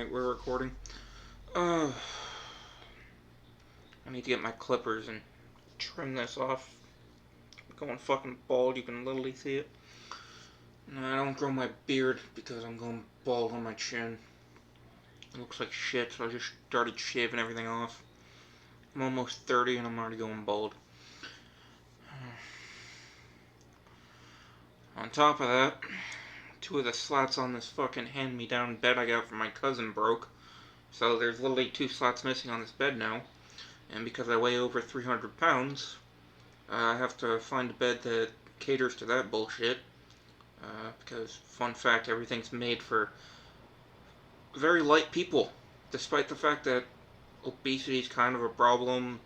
night we're recording. I need to get my clippers and trim this off. I'm going fucking bald, you can literally see it. No, I don't grow my beard because I'm going bald on my chin. It looks like shit, so I just started shaving everything off. I'm almost 30 and I'm already going bald. On top of that, two of the slats on this fucking hand-me-down bed I got from my cousin broke. So there's literally two slats missing on this bed now. And because I weigh over 300 pounds, I have to find a bed that caters to that bullshit. Because, fun fact, everything's made for very light people. Despite the fact that obesity is kind of a problem.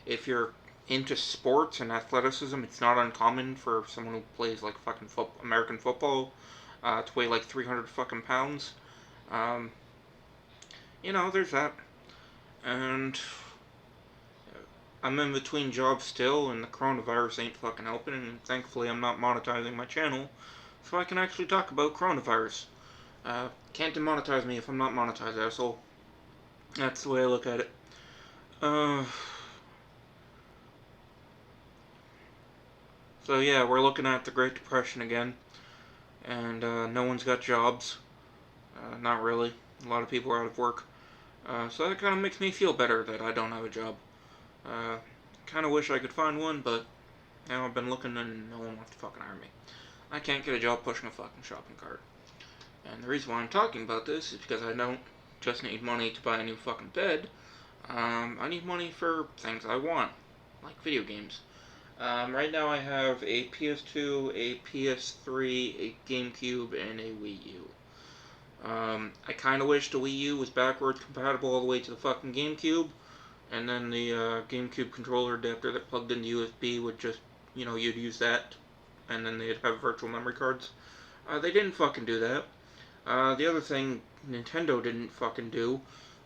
If you're into sports and athleticism, it's not uncommon for someone who plays like fucking American football to weigh like 300 fucking pounds. There's that. And I'm in between jobs still, and the coronavirus ain't fucking helping, and thankfully I'm not monetizing my channel, so I can actually talk about coronavirus. Can't demonetize me if I'm not monetized, asshole. That's the way I look at it. So yeah, we're looking at the Great Depression again, and no one's got jobs. Not really. A lot of people are out of work. So that kind of makes me feel better that I don't have a job. Kind of wish I could find one, but now I've been looking and no one wants to fucking hire me. I can't get a job pushing a fucking shopping cart. And the reason why I'm talking about this is because I don't just need money to buy a new fucking bed. I need money for things I want, like video games. Right now I have a PS2, a PS3, a GameCube, and a Wii U. I kind of wish the Wii U was backwards compatible all the way to the fucking GameCube, and then the GameCube controller adapter that plugged into USB would just, you'd use that, and then they'd have virtual memory cards. They didn't fucking do that. The other thing Nintendo didn't fucking do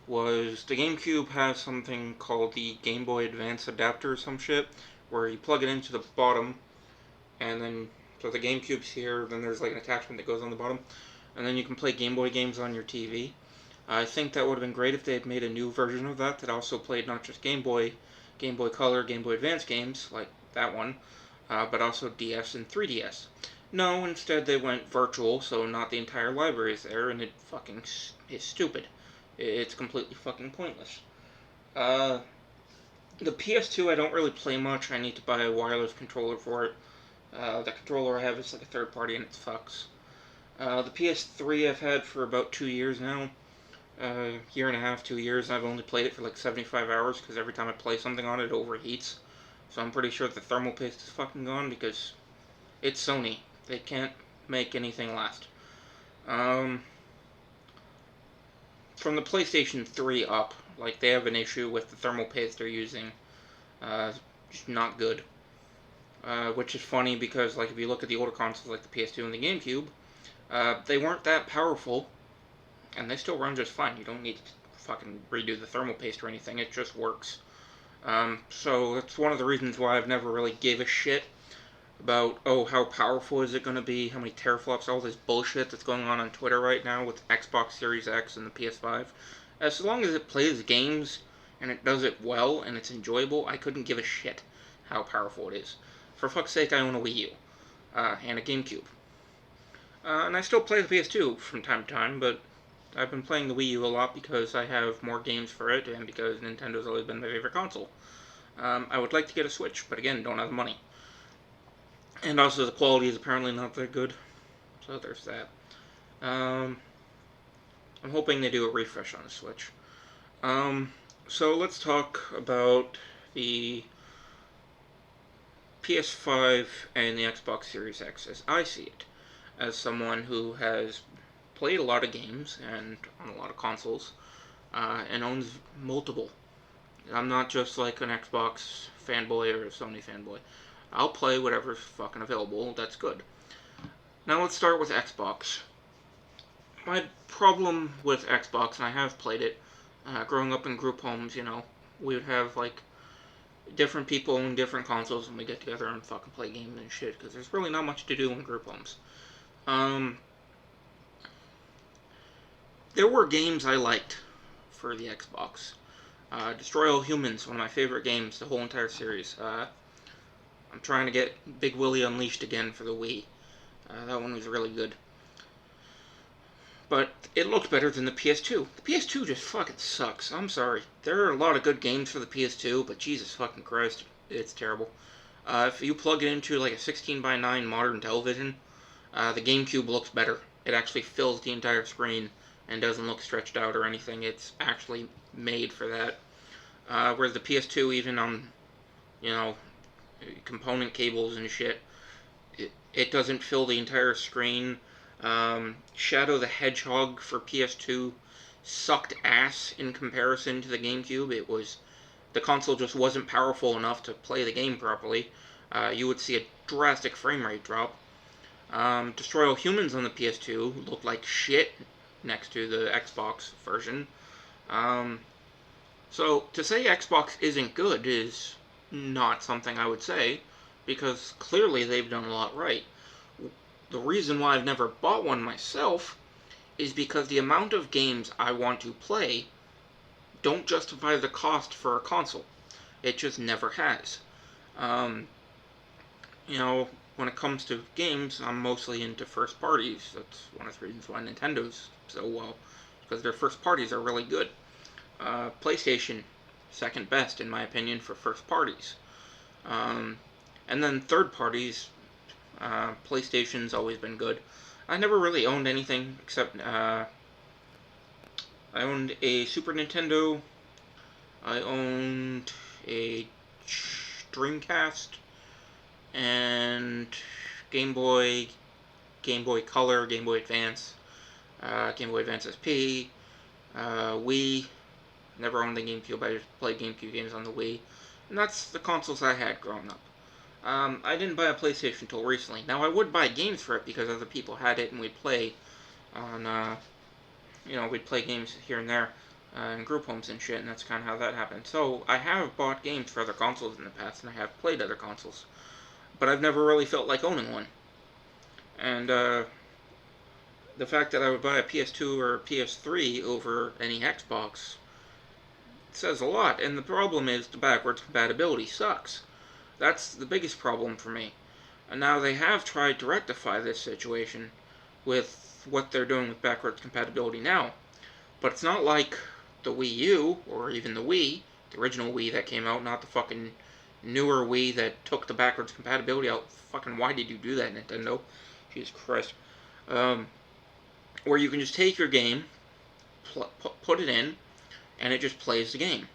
was the GameCube has something called the Game Boy Advance adapter or some shit, where you plug it into the bottom, and then, so the GameCube's here, then there's like an attachment that goes on the bottom, and then you can play Game Boy games on your TV. I think that would have been great if they had made a new version of that also played not just Game Boy Color, Game Boy Advance games, like that one, but also DS and 3DS. No, instead they went virtual, so not the entire library is there, and it fucking is stupid. It's completely fucking pointless. The PS2 I don't really play much. I need to buy a wireless controller for it. The controller I have is like a third party and it fucks. The PS3 I've had for about 2 years now. Year and a half, 2 years. I've only played it for like 75 hours because every time I play something on it, it overheats. So I'm pretty sure the thermal paste is fucking gone because it's Sony. They can't make anything last. From the PlayStation 3 up, like they have an issue with the thermal paste they're using. Just not good. Which is funny because like if you look at the older consoles like the PS2 and the GameCube, they weren't that powerful, and they still run just fine. You don't need to fucking redo the thermal paste or anything, it just works. So that's one of the reasons why I've never really gave a shit about, how powerful is it going to be, how many teraflops, all this bullshit that's going on Twitter right now with Xbox Series X and the PS5. As long as it plays games, and it does it well, and it's enjoyable, I couldn't give a shit how powerful it is. For fuck's sake, I own a Wii U, and a GameCube. And I still play the PS2 from time to time, but I've been playing the Wii U a lot because I have more games for it, and because Nintendo's always been my favorite console. I would like to get a Switch, but again, don't have the money. And also the quality is apparently not that good, so there's that. I'm hoping they do a refresh on the Switch. So let's talk about the PS5 and the Xbox Series X as I see it. As someone who has played a lot of games and on a lot of consoles, and owns multiple. I'm not just like an Xbox fanboy or a Sony fanboy. I'll play whatever's fucking available, that's good. Now let's start with Xbox. My problem with Xbox, and I have played it, growing up in group homes, we would have like different people own different consoles and we get together and fucking play games and shit, because there's really not much to do in group homes. there were games I liked for the Xbox. Destroy All Humans, one of my favorite games, the whole entire series. I'm trying to get Big Willie Unleashed again for the Wii. That one was really good. But it looked better than the PS2. The PS2 just fucking sucks. I'm sorry. There are a lot of good games for the PS2, but Jesus fucking Christ, it's terrible. If you plug it into like a 16:9 modern television, the GameCube looks better. It actually fills the entire screen and doesn't look stretched out or anything. It's actually made for that. Whereas the PS2, even on, you know, component cables and shit, it doesn't fill the entire screen. Shadow the Hedgehog for PS2 sucked ass in comparison to the GameCube. The console just wasn't powerful enough to play the game properly. You would see a drastic frame rate drop. Destroy All Humans on the PS2 looked like shit next to the Xbox version. So to say Xbox isn't good is not something I would say, because clearly they've done a lot right. The reason why I've never bought one myself is because the amount of games I want to play don't justify the cost for a console. It just never has. You know, when it comes to games, I'm mostly into first parties. That's one of the reasons why Nintendo's so well, because their first parties are really good. PlayStation, second best in my opinion for first parties. And then third parties, PlayStation's always been good. I never really owned anything except I owned a Super Nintendo. I owned a Dreamcast and Game Boy Color, Game Boy Advance, Game Boy Advance SP, Wii. Never owned the GameCube. I just played GameCube games on the Wii, and that's the consoles I had growing up. I didn't buy a PlayStation until recently. Now, I would buy games for it because other people had it and we'd play on, we'd play games here and there in group homes and shit, and that's kind of how that happened. So, I have bought games for other consoles in the past, and I have played other consoles, but I've never really felt like owning one. And, the fact that I would buy a PS2 or a PS3 over any Xbox says a lot, and the problem is the backwards compatibility sucks. That's the biggest problem for me. And now they have tried to rectify this situation with what they're doing with backwards compatibility now. But it's not like the Wii U, or even the Wii, the original Wii that came out, not the fucking newer Wii that took the backwards compatibility out. Fucking why did you do that, Nintendo? Jesus Christ. Where you can just take your game, put it in, and it just plays the game.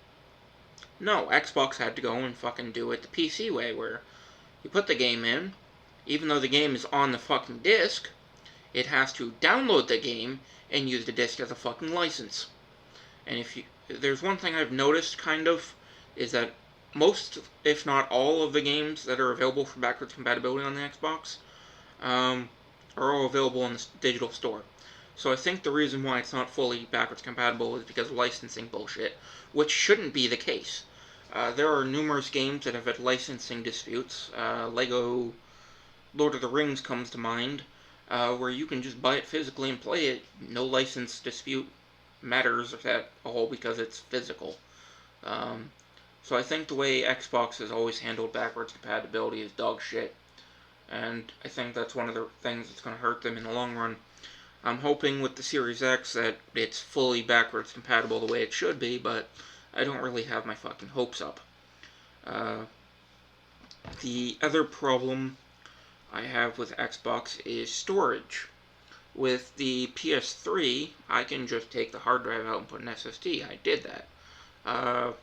No, Xbox had to go and fucking do it the PC way, where you put the game in, even though the game is on the fucking disc, it has to download the game and use the disc as a fucking license. And there's one thing I've noticed, kind of, is that most, if not all, of the games that are available for backwards compatibility on the Xbox are all available in the digital store. So I think the reason why it's not fully backwards compatible is because of licensing bullshit, which shouldn't be the case. There are numerous games that have had licensing disputes. Lego Lord of the Rings comes to mind, where you can just buy it physically and play it. No license dispute matters at all because it's physical. So I think the way Xbox has always handled backwards compatibility is dog shit. And I think that's one of the things that's going to hurt them in the long run. I'm hoping with the Series X that it's fully backwards compatible the way it should be, but I don't really have my fucking hopes up. The other problem I have with Xbox is storage. With the PS3, I can just take the hard drive out and put an SSD. I did that.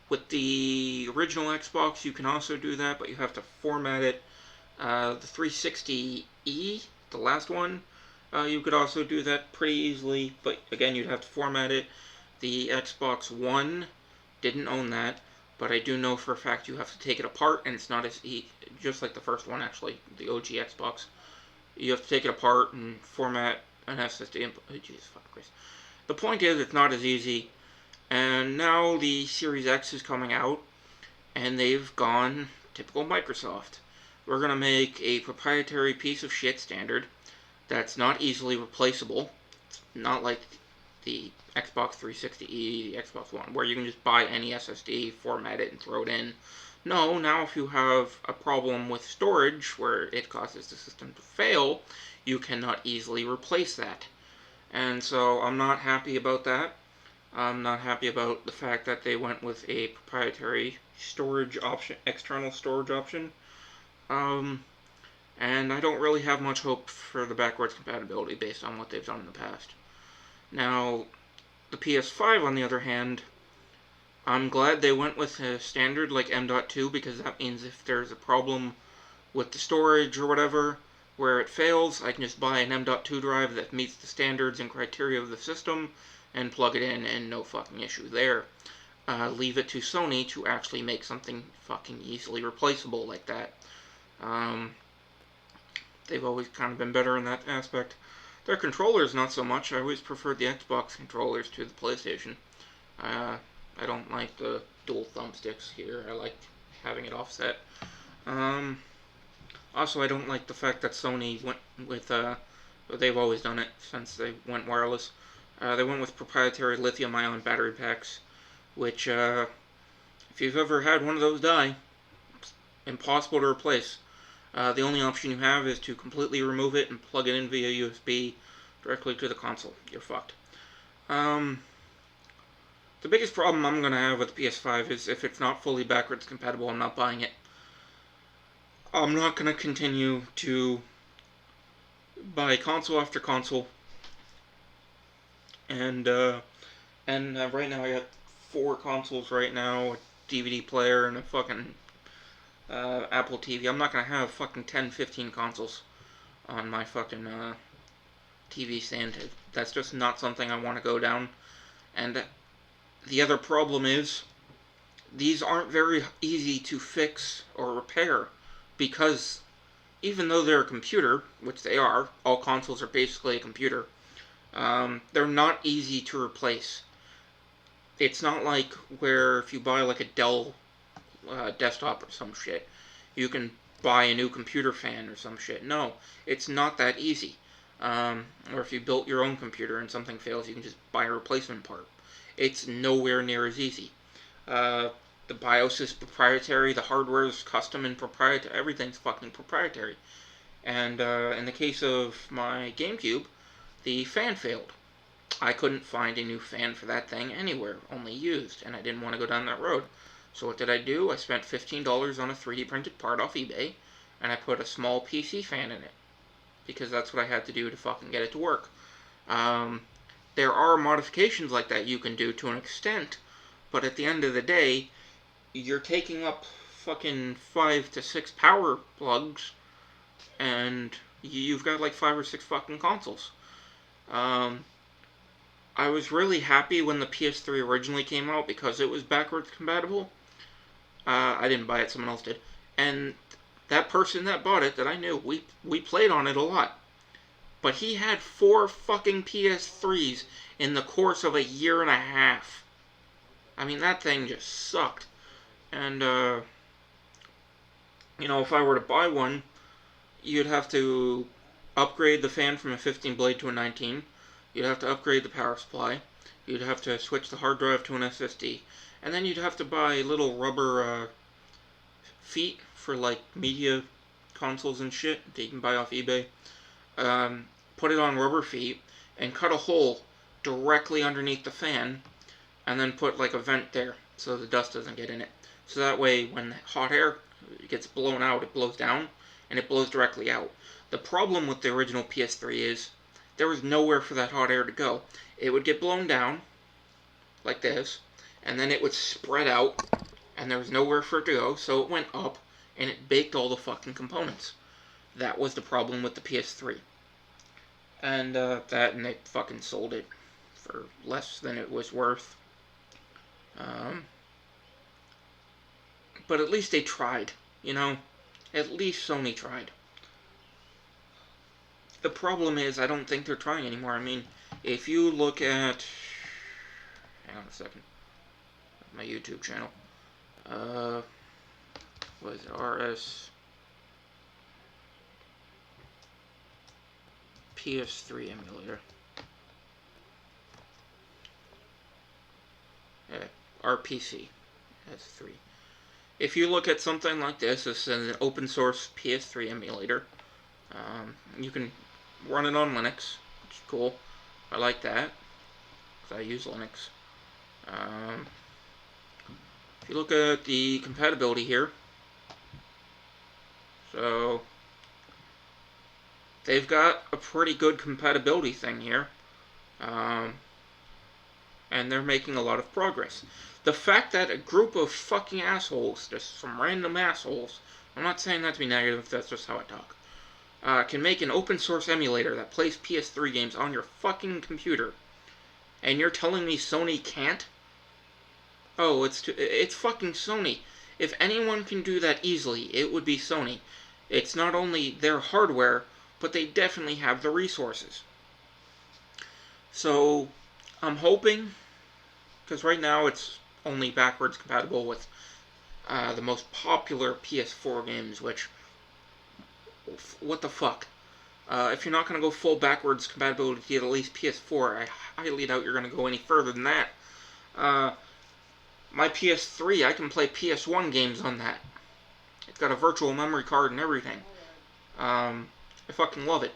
With the original Xbox, you can also do that, but you have to format it. The 360E, the last one, you could also do that pretty easily, but again, you'd have to format it. The Xbox One didn't own that, but I do know for a fact you have to take it apart, and it's not as just like the first one, actually, the OG Xbox. You have to take it apart and format an SSD input. Oh, Jesus fucking Christ. The point is, it's not as easy, and now the Series X is coming out, and they've gone typical Microsoft. We're going to make a proprietary piece of shit standard that's not easily replaceable. It's not like the Xbox 360E, the Xbox One, where you can just buy any SSD, format it, and throw it in. No, now if you have a problem with storage where it causes the system to fail, you cannot easily replace that. And so I'm not happy about that. I'm not happy about the fact that they went with a proprietary storage option, external storage option. And I don't really have much hope for the backwards compatibility based on what they've done in the past. Now, the PS5, on the other hand, I'm glad they went with a standard like M.2 because that means if there's a problem with the storage or whatever where it fails, I can just buy an M.2 drive that meets the standards and criteria of the system and plug it in and no fucking issue there. Leave it to Sony to actually make something fucking easily replaceable like that. They've always kind of been better in that aspect. Their controllers, not so much. I always preferred the Xbox controllers to the PlayStation. I don't like the dual thumbsticks here. I like having it offset. Also, I don't like the fact that Sony went with, they've always done it since they went wireless. They went with proprietary lithium-ion battery packs, which, if you've ever had one of those die, it's impossible to replace. The only option you have is to completely remove it and plug it in via USB directly to the console. You're fucked. The biggest problem I'm going to have with the PS5 is if it's not fully backwards compatible, I'm not buying it. I'm not going to continue to buy console after console. And right now I got 4 consoles right now, a DVD player, and a fucking Apple TV. I'm not gonna have fucking 10, 15 consoles on my fucking TV stand. That's just not something I want to go down. And the other problem is, these aren't very easy to fix or repair, because even though they're a computer, which they are, all consoles are basically a computer, they're not easy to replace. It's not like where if you buy like a Dell desktop or some shit, you can buy a new computer fan or some shit. No, it's not that easy. Or if you built your own computer and something fails, you can just buy a replacement part. It's nowhere near as easy. The BIOS is proprietary, the hardware is custom and proprietary, everything's fucking proprietary. And in the case of my GameCube, the fan failed. I couldn't find a new fan for that thing anywhere, only used, and I didn't want to go down that road. So what did I do? I spent $15 on a 3D printed part off eBay, and I put a small PC fan in it, because that's what I had to do to fucking get it to work. There are modifications like that you can do to an extent, but at the end of the day, you're taking up fucking 5 to 6 power plugs, and you've got like 5 or 6 fucking consoles. I was really happy when the PS3 originally came out because it was backwards compatible. I didn't buy it, someone else did. And that person that bought it, that I knew, we played on it a lot. But he had 4 fucking PS3s in the course of a year and a half. I mean, that thing just sucked. And, if I were to buy one, you'd have to upgrade the fan from a 15 blade to a 19. You'd have to upgrade the power supply. You'd have to switch the hard drive to an SSD. And then you'd have to buy little rubber feet for like media consoles and shit that you can buy off eBay. Put it on rubber feet and cut a hole directly underneath the fan and then put like a vent there so the dust doesn't get in it. So that way when hot air gets blown out, it blows down and it blows directly out. The problem with the original PS3 is there was nowhere for that hot air to go. It would get blown down, like this, and then it would spread out, and there was nowhere for it to go, so it went up, and it baked all the fucking components. That was the problem with the PS3. And they fucking sold it for less than it was worth. But at least they tried, At least Sony tried. The problem is, I don't think they're trying anymore. I mean, if you look at... Hang on a second. My YouTube channel. What is it? RS... PS3 emulator. our PC. That's 3. If you look at something like this, this is an open source PS3 emulator. You can run it on Linux, which is cool. I like that, because I use Linux. If you look at the compatibility here, so they've got a pretty good compatibility thing here. And they're making a lot of progress. The fact that a group of fucking assholes, just some random assholes, I'm not saying that to be negative, that's just how I talk, can make an open source emulator that plays PS3 games on your fucking computer, and you're telling me Sony can't? Oh, it's fucking Sony. If anyone can do that easily, it would be Sony. It's not only their hardware, but they definitely have the resources. So, I'm hoping, because right now it's only backwards compatible with the most popular PS4 games, which, what the fuck? If you're not going to go full backwards compatibility to at least PS4, I highly doubt you're going to go any further than that. My PS3, I can play PS1 games on that. It's got a virtual memory card and everything. I fucking love it.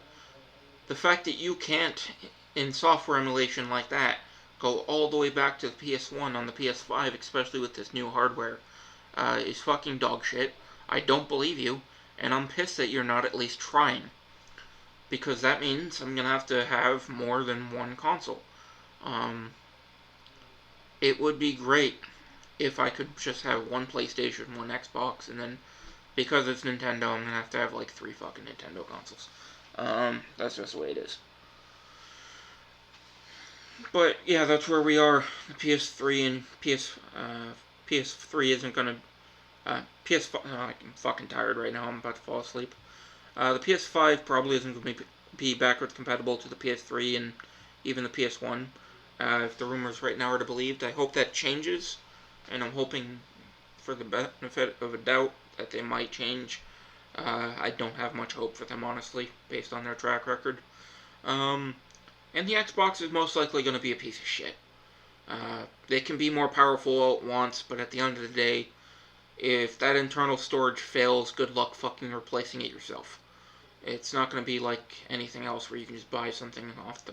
The fact that you can't, in software emulation like that, go all the way back to the PS1 on the PS5, especially with this new hardware, is fucking dog shit. I don't believe you, and I'm pissed that you're not at least trying. Because that means I'm going to have more than one console. It would be great if I could just have one PlayStation, one Xbox, and then, because it's Nintendo, I'm going to have like 3 fucking Nintendo consoles. That's just the way it is. But yeah, that's where we are. The PS3 and PS3 isn't gonna. PS5. I'm fucking tired right now. I'm about to fall asleep. The PS5 probably isn't going to be backwards compatible to the PS3 and even the PS1. If the rumors right now are to be believed, I hope that changes, and I'm hoping, for the benefit of a doubt, that they might change. I don't have much hope for them, honestly, based on their track record. And the Xbox is most likely going to be a piece of shit. They can be more powerful all at once, but at the end of the day, if that internal storage fails, good luck fucking replacing it yourself. It's not going to be like anything else where you can just buy something off the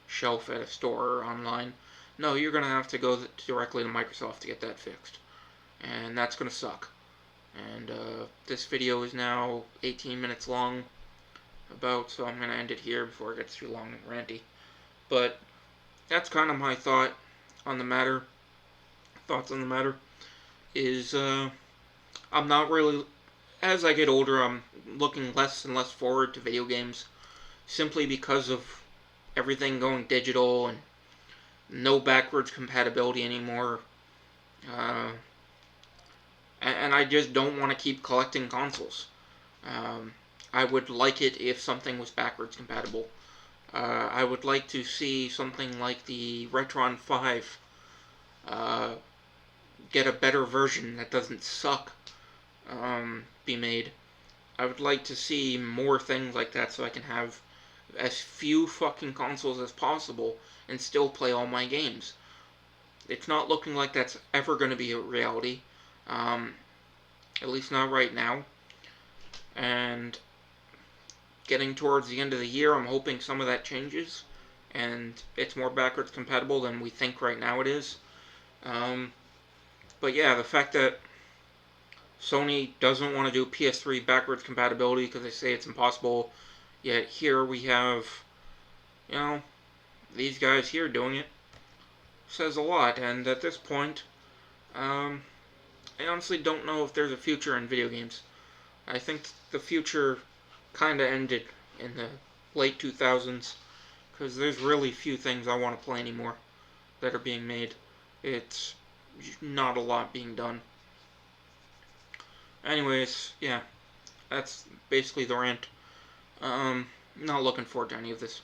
shelf at a store or online. No, you're going to have to go directly to Microsoft to get that fixed. And that's going to suck. And this video is now 18 minutes long, so I'm going to end it here before it gets too long and ranty. But that's kind of my thoughts on the matter, is I'm not really, as I get older, I'm looking less and less forward to video games, simply because of everything going digital and no backwards compatibility anymore. And I just don't want to keep collecting consoles. I would like it if something was backwards compatible. I would like to see something like the Retron 5 get a better version that doesn't suck be made. I would like to see more things like that so I can have as few fucking consoles as possible and still play all my games. It's not looking like that's ever going to be a reality. At least not right now. And getting towards the end of the year, I'm hoping some of that changes and it's more backwards compatible than we think right now it is. But yeah, the fact that Sony doesn't want to do PS3 backwards compatibility because they say it's impossible, yet here we have, these guys here doing it, says a lot. And at this point, I honestly don't know if there's a future in video games. I think the future kind of ended in the late 2000s, because there's really few things I want to play anymore that are being made. It's not a lot being done. Anyways, yeah, that's basically the rant. Not looking forward to any of this.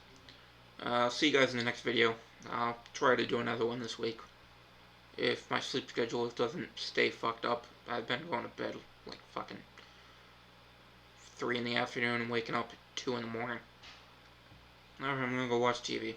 See you guys in the next video. I'll try to do another one this week, if my sleep schedule doesn't stay fucked up. I've been going to bed like fucking 3 in the afternoon and waking up at 2 in the morning. Alright, I'm gonna go watch TV.